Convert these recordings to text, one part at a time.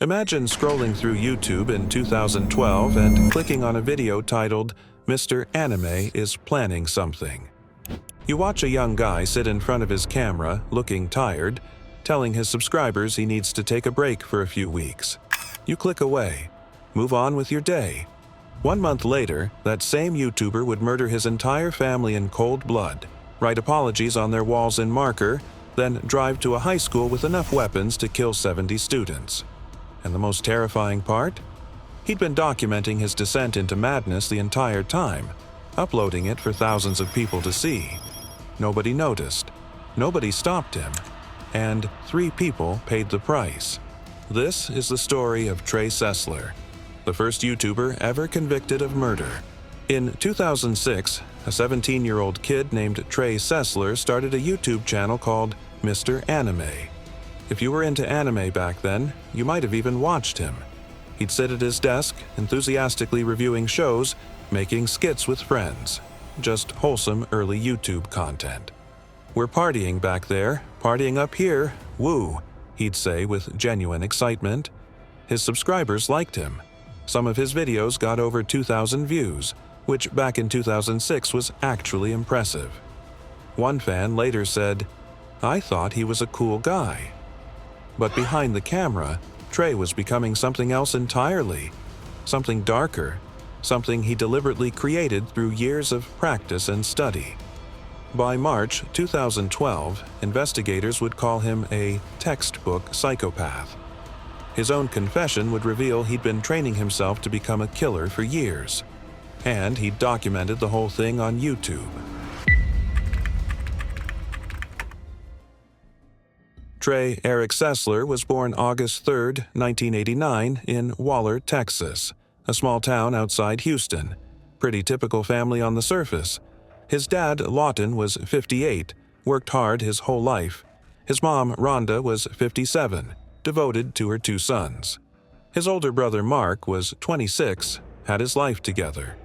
Imagine scrolling through YouTube in 2012 and clicking on a video titled, "Mr. Anime is planning something." You watch a young guy sit in front of his camera, looking tired, telling his subscribers he needs to take a break for a few weeks. You click away, move on with your day. 1 month later, that same YouTuber would murder his entire family in cold blood, write apologies on their walls in marker, then drive to a high school with enough weapons to kill 70 students. And the most terrifying part? He'd been documenting his descent into madness the entire time, uploading it for thousands of people to see. Nobody noticed, nobody stopped him, and 3 people paid the price. This is the story of Trey Sesler, the first YouTuber ever convicted of murder. In 2006, a 17-year-old kid named Trey Sesler started a YouTube channel called Mr. Anime. If you were into anime back then, you might have even watched him. He'd sit at his desk, enthusiastically reviewing shows, making skits with friends. Just wholesome early YouTube content. "We're partying back there, partying up here, woo," he'd say with genuine excitement. His subscribers liked him. Some of his videos got over 2,000 views, which back in 2006 was actually impressive. One fan later said, "I thought he was a cool guy." But behind the camera, Trey was becoming something else entirely. Something darker, something he deliberately created through years of practice and study. By March 2012, investigators would call him a textbook psychopath. His own confession would reveal he'd been training himself to become a killer for years. And he'd documented the whole thing on YouTube. Trey Eric Sesler was born August 3, 1989, in Waller, Texas, a small town outside Houston. Pretty typical family on the surface. His dad, Lawton, was 58, worked hard his whole life. His mom, Rhonda, was 57, devoted to her 2 sons. His older brother, Mark, was 26, had his life together.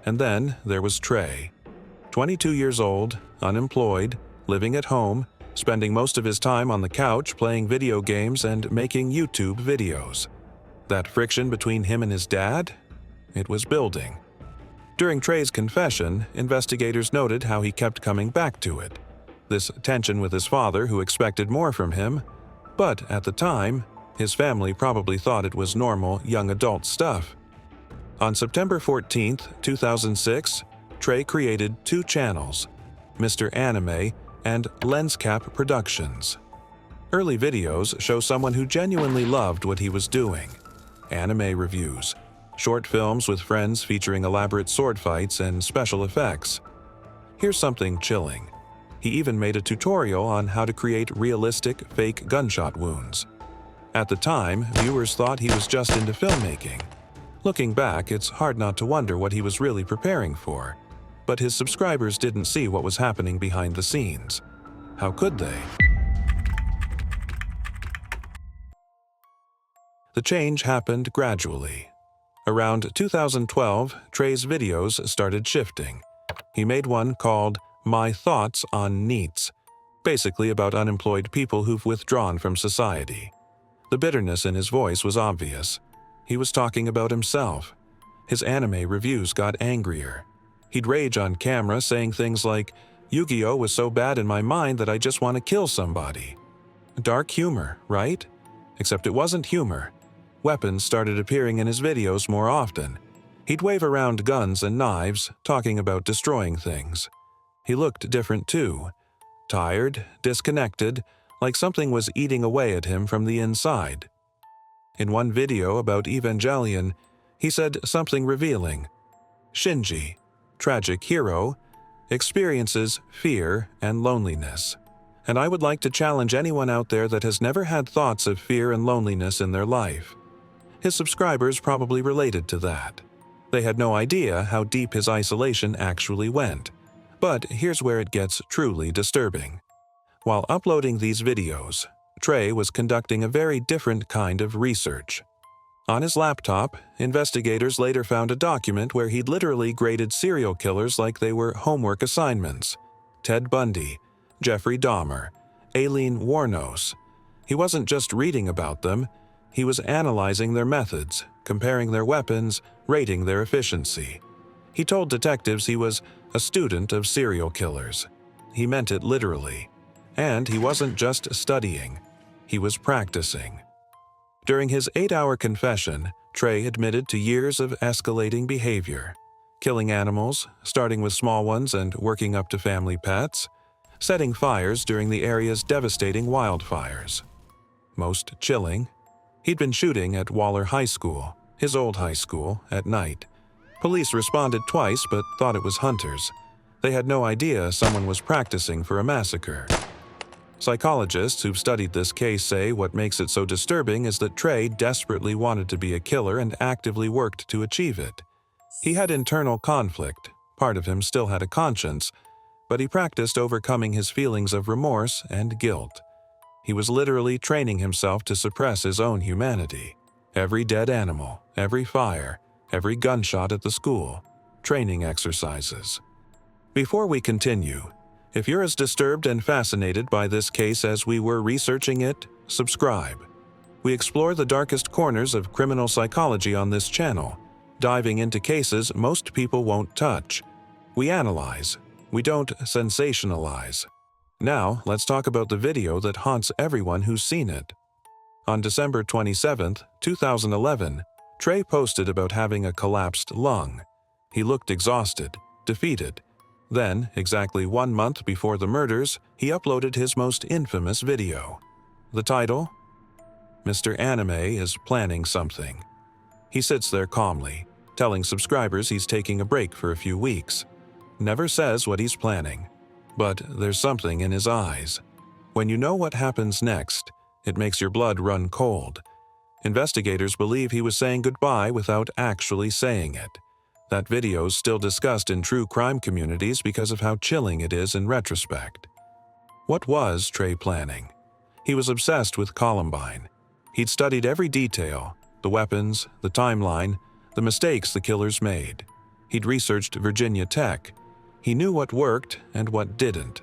And then there was Trey, 22 years old, unemployed, living at home, spending most of his time on the couch playing video games and making YouTube videos. That friction between him and his dad? It was building. During Trey's confession, investigators noted how he kept coming back to it. This tension with his father, who expected more from him. But at the time, his family probably thought it was normal young adult stuff. On September 14, 2006, Trey created 2 channels, Mr. Anime and LensCap Productions. Early videos show someone who genuinely loved what he was doing. Anime reviews, short films with friends featuring elaborate sword fights and special effects. Here's something chilling. He even made a tutorial on how to create realistic, fake gunshot wounds. At the time, viewers thought he was just into filmmaking. Looking back, it's hard not to wonder what he was really preparing for. But his subscribers didn't see what was happening behind the scenes. How could they? The change happened gradually. Around 2012, Trey's videos started shifting. He made one called My Thoughts on NEETs, basically about unemployed people who've withdrawn from society. The bitterness in his voice was obvious. He was talking about himself. His anime reviews got angrier. He'd rage on camera saying things like, "Yu-Gi-Oh was so bad in my mind that I just want to kill somebody." Dark humor, right? Except it wasn't humor. Weapons started appearing in his videos more often. He'd wave around guns and knives, talking about destroying things. He looked different too. Tired, disconnected, like something was eating away at him from the inside. In one video about Evangelion, he said something revealing. Shinji, tragic hero, experiences fear and loneliness. And I would like to challenge anyone out there that has never had thoughts of fear and loneliness in their life. His subscribers probably related to that. They had no idea how deep his isolation actually went. But here's where it gets truly disturbing. While uploading these videos, Trey was conducting a very different kind of research. On his laptop, investigators later found a document where he'd literally graded serial killers like they were homework assignments. Ted Bundy, Jeffrey Dahmer, Aileen Wuornos. He wasn't just reading about them, He was analyzing their methods, comparing their weapons, rating their efficiency. He told detectives he was a student of serial killers. He meant it literally. And he wasn't just studying, he was practicing. During his 8-hour confession, Trey admitted to years of escalating behavior. Killing animals, starting with small ones and working up to family pets, setting fires during the area's devastating wildfires. Most chilling, he'd been shooting at Waller High School, his old high school, at night. Police responded twice but thought it was hunters. They had no idea someone was practicing for a massacre. Psychologists who've studied this case say what makes it so disturbing is that Trey desperately wanted to be a killer and actively worked to achieve it. He had internal conflict, part of him still had a conscience, but he practiced overcoming his feelings of remorse and guilt. He was literally training himself to suppress his own humanity. Every dead animal, every fire, every gunshot at the school, training exercises. Before we continue, if you're as disturbed and fascinated by this case as we were researching it, subscribe. We explore the darkest corners of criminal psychology on this channel, diving into cases most people won't touch. We analyze, we don't sensationalize. Now, let's talk about the video that haunts everyone who's seen it. On December 27, 2011, Trey posted about having a collapsed lung. He looked exhausted, defeated. Then, exactly 1 month before the murders, he uploaded his most infamous video. The title? Mr. Anime is planning something. He sits there calmly, telling subscribers he's taking a break for a few weeks. Never says what he's planning. But there's something in his eyes. When you know what happens next, it makes your blood run cold. Investigators believe he was saying goodbye without actually saying it. That video's still discussed in true crime communities because of how chilling it is in retrospect. What was Trey planning? He was obsessed with Columbine. He'd studied every detail, the weapons, the timeline, the mistakes the killers made. He'd researched Virginia Tech. He knew what worked and what didn't.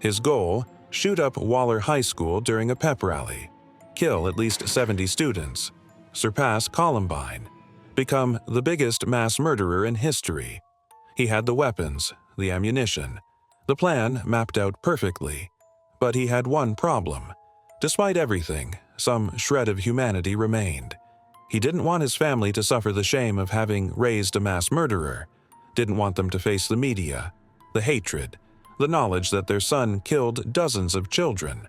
His goal, shoot up Waller High School during a pep rally, kill at least 70 students, surpass Columbine, become the biggest mass murderer in history. He had the weapons, the ammunition, the plan mapped out perfectly. But he had one problem. Despite everything, some shred of humanity remained. He didn't want his family to suffer the shame of having raised a mass murderer, didn't want them to face the media, the hatred, the knowledge that their son killed dozens of children.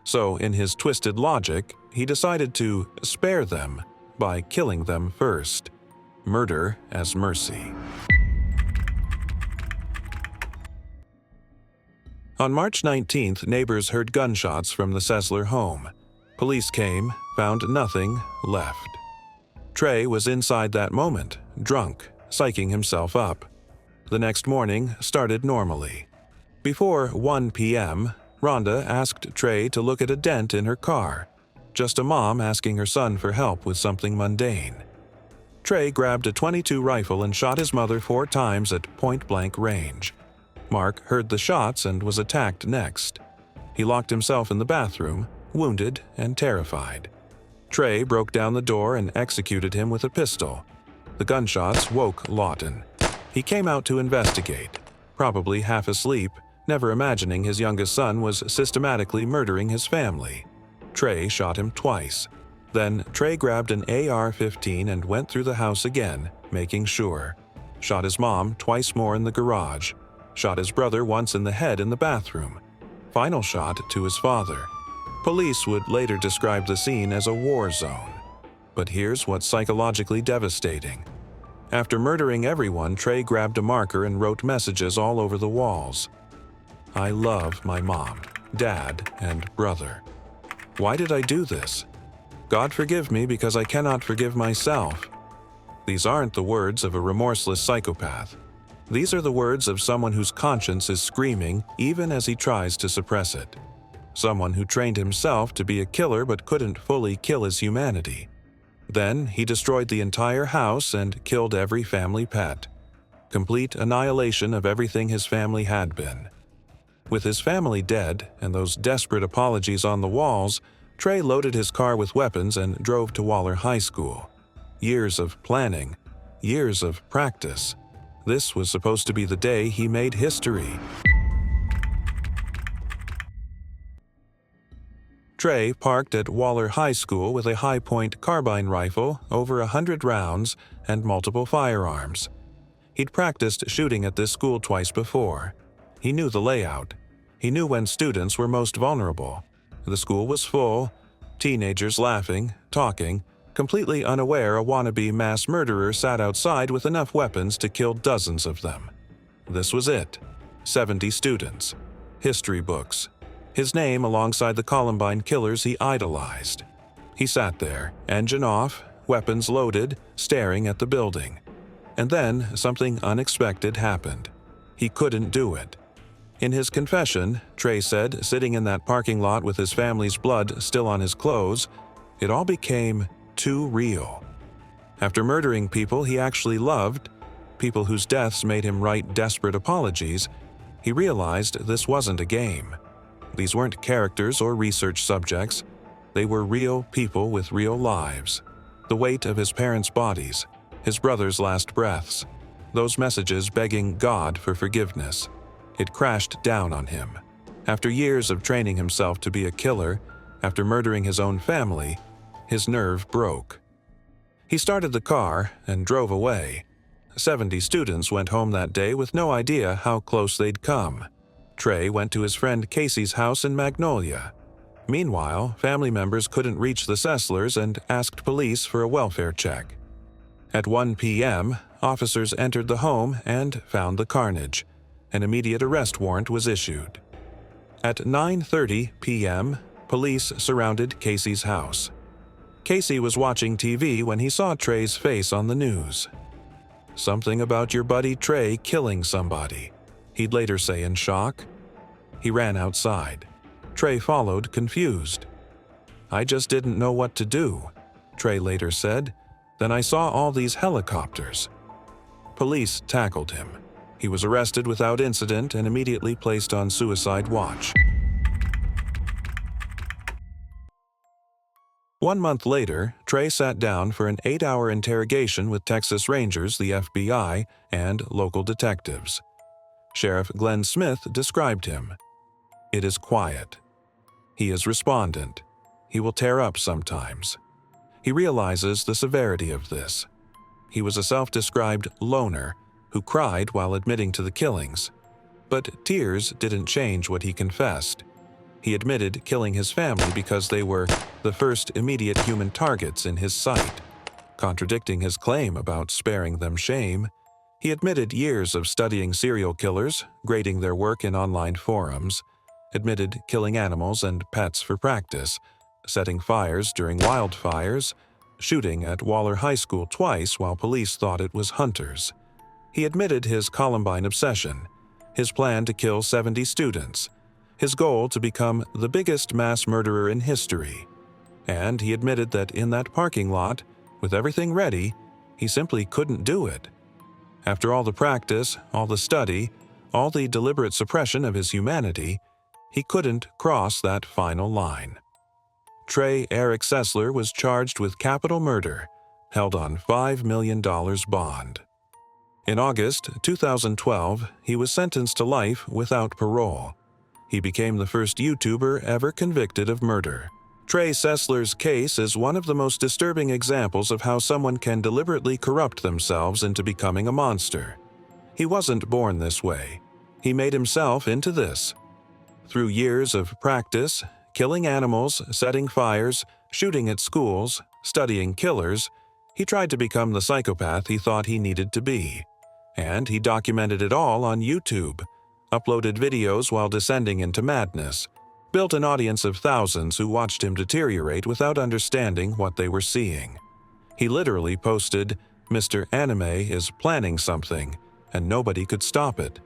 So, in his twisted logic, he decided to spare them by killing them first. Murder as mercy. On March 19th, neighbors heard gunshots from the Sesler home. Police came, found nothing, left. Trey was inside that moment, drunk, psyching himself up. The next morning started normally. Before 1 p.m., Rhonda asked Trey to look at a dent in her car. Just a mom asking her son for help with something mundane. Trey grabbed a .22 rifle and shot his mother 4 times at point-blank range. Mark heard the shots and was attacked next. He locked himself in the bathroom, wounded and terrified. Trey broke down the door and executed him with a pistol. The gunshots woke Lawton. He came out to investigate, probably half asleep, never imagining his youngest son was systematically murdering his family. Trey shot him twice. Then Trey grabbed an AR-15 and went through the house again, making sure. Shot his mom twice more in the garage. Shot his brother once in the head in the bathroom. Final shot to his father. Police would later describe the scene as a war zone. But here's what's psychologically devastating. After murdering everyone, Trey grabbed a marker and wrote messages all over the walls. I love my mom, dad, and brother. Why did I do this? God forgive me because I cannot forgive myself. These aren't the words of a remorseless psychopath. These are the words of someone whose conscience is screaming even as he tries to suppress it. Someone who trained himself to be a killer but couldn't fully kill his humanity. Then he destroyed the entire house and killed every family pet. Complete annihilation of everything his family had been. With his family dead and those desperate apologies on the walls, Trey loaded his car with weapons and drove to Waller High School. Years of planning, years of practice. This was supposed to be the day he made history. Trey parked at Waller High School with a high-point carbine rifle, over 100 rounds, and multiple firearms. He'd practiced shooting at this school twice before. He knew the layout. He knew when students were most vulnerable. The school was full, teenagers laughing, talking, completely unaware a wannabe mass murderer sat outside with enough weapons to kill dozens of them. This was it. 70 students. History books. His name alongside the Columbine killers he idolized. He sat there, engine off, weapons loaded, staring at the building. And then something unexpected happened. He couldn't do it. In his confession, Trey said, sitting in that parking lot with his family's blood still on his clothes, it all became too real. After murdering people he actually loved, people whose deaths made him write desperate apologies, he realized this wasn't a game. These weren't characters or research subjects. They were real people with real lives. The weight of his parents' bodies, his brother's last breaths, those messages begging God for forgiveness. It crashed down on him. After years of training himself to be a killer, after murdering his own family, his nerve broke. He started the car and drove away. 70 students went home that day with no idea how close they'd come. Trey went to his friend Casey's house in Magnolia. Meanwhile, family members couldn't reach the Seslers and asked police for a welfare check. At 1 p.m., officers entered the home and found the carnage. An immediate arrest warrant was issued. At 9:30 p.m., police surrounded Casey's house. Casey was watching TV when he saw Trey's face on the news. "Something about your buddy Trey killing somebody," he'd later say in shock. He ran outside. Trey followed, confused. "I just didn't know what to do," Trey later said. "Then I saw all these helicopters." Police tackled him. He was arrested without incident and immediately placed on suicide watch. 1 month later, Trey sat down for an 8-hour interrogation with Texas Rangers, the FBI, and local detectives. Sheriff Glenn Smith described him. "It is quiet. He is respondent. He will tear up sometimes." He realizes the severity of this. He was a self-described loner who cried while admitting to the killings. But tears didn't change what he confessed. He admitted killing his family because they were the first immediate human targets in his sight. Contradicting his claim about sparing them shame, he admitted years of studying serial killers, grading their work in online forums, admitted killing animals and pets for practice, setting fires during wildfires, shooting at Waller High School twice while police thought it was hunters. He admitted his Columbine obsession, his plan to kill 70 students, his goal to become the biggest mass murderer in history. And he admitted that in that parking lot, with everything ready, he simply couldn't do it. After all the practice, all the study, all the deliberate suppression of his humanity, he couldn't cross that final line. Trey Eric Sesler was charged with capital murder, held on $5 million bond. In August 2012, he was sentenced to life without parole. He became the first YouTuber ever convicted of murder. Trey Sesler's case is one of the most disturbing examples of how someone can deliberately corrupt themselves into becoming a monster. He wasn't born this way. He made himself into this. Through years of practice, killing animals, setting fires, shooting at schools, studying killers, he tried to become the psychopath he thought he needed to be. And he documented it all on YouTube, uploaded videos while descending into madness, built an audience of thousands who watched him deteriorate without understanding what they were seeing. He literally posted, "Mr. Anime is planning something, and nobody could stop it.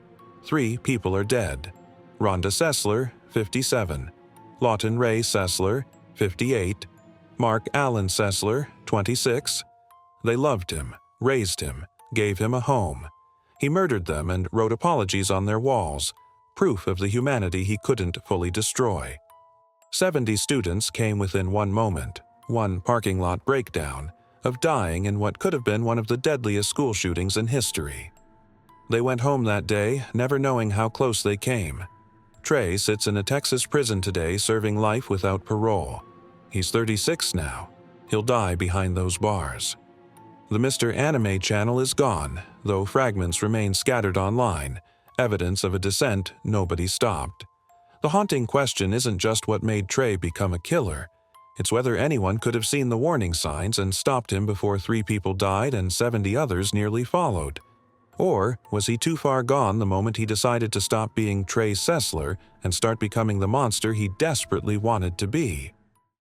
3 people are dead. Rhonda Sesler, 57. Lawton Ray Sesler, 58. Mark Allen Sesler, 26. They loved him, raised him, gave him a home. He murdered them and wrote apologies on their walls, proof of the humanity he couldn't fully destroy." 70 students came within one moment, one parking lot breakdown, of dying in what could have been one of the deadliest school shootings in history. They went home that day, never knowing how close they came. Trey sits in a Texas prison today serving life without parole. He's 36 now. He'll die behind those bars. The Mr. Anime channel is gone, though fragments remain scattered online, evidence of a descent nobody stopped. The haunting question isn't just what made Trey become a killer. It's whether anyone could have seen the warning signs and stopped him before 3 people died and 70 others nearly followed. Or was he too far gone the moment he decided to stop being Trey Sesler and start becoming the monster he desperately wanted to be?